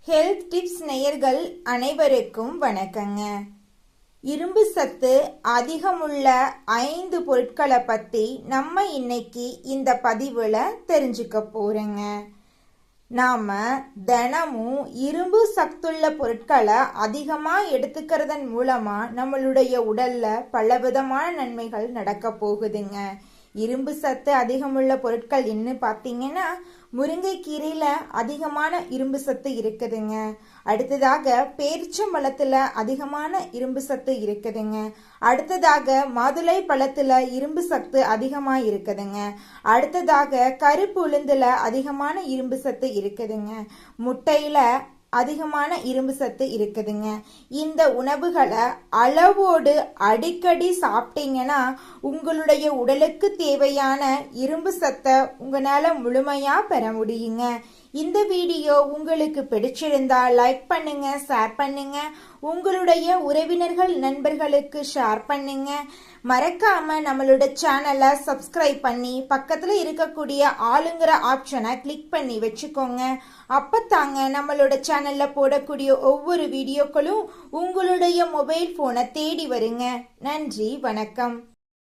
Health tips நேயர்கள் அனைவருக்கும் வணக்கங்க. இரும்பு சத்து அதிகமுள்ள 5 பொருட்களை பற்றி நம்ம இன்னைக்கு இந்த பதிவில் தெரிஞ்சுக்க போறோங்க. நாம தினமும் இரும்பு சத்துள்ள பொருட்களை அதிகமாக எடுத்துக்கிறதன் மூலமா நம்மளுடைய உடல்ல பலவிதமான நன்மைகள் நடக்க போகுதுங்க. இரும்பு சத்து அதிகமுள்ள பொருட்கள் என்ன பார்த்தீங்கன்னா, முருங்கைக்கீரையில அதிகமான இரும்பு சத்து இருக்குதுங்க. அடுத்ததாக பேரிச்சம்பழத்துல அதிகமான இரும்பு சத்து இருக்குதுங்க. அடுத்ததாக மாதுளை பழத்துல இரும்பு சத்து அதிகமா இருக்குதுங்க. அடுத்ததாக கருப்பு உளுந்துல அதிகமான இரும்பு சத்து இருக்குதுங்க. முட்டையில அதிகமான இரும்பு சத்து இருக்குதுங்க. இந்த உணவுகளை அளவோடு அடிக்கடி சாப்பிட்டீங்கன்னா உங்களுடைய உடலுக்கு தேவையான இரும்பு சத்தை உங்களால முழுமையா பெற முடியுங்க. இந்த வீடியோ உங்களுக்கு பிடிச்சிருந்தா லைக் பண்ணுங்க, ஷேர் பண்ணுங்க, உங்களுடைய உறவினர்கள் நண்பர்களுக்கு ஷேர் பண்ணுங்க. மறக்காம நம்மளோட சேனலை சப்ஸ்கிரைப் பண்ணி பக்கத்துல இருக்கக்கூடிய ஆளுங்கிற ஆப்ஷனை கிளிக் பண்ணி வச்சுக்கோங்க. அப்பத்தாங்க நம்மளோட சேனல்ல போடக்கூடிய ஒவ்வொரு வீடியோக்களும் உங்களுடைய மொபைல் போனை தேடி வருங்க. நன்றி, வணக்கம்.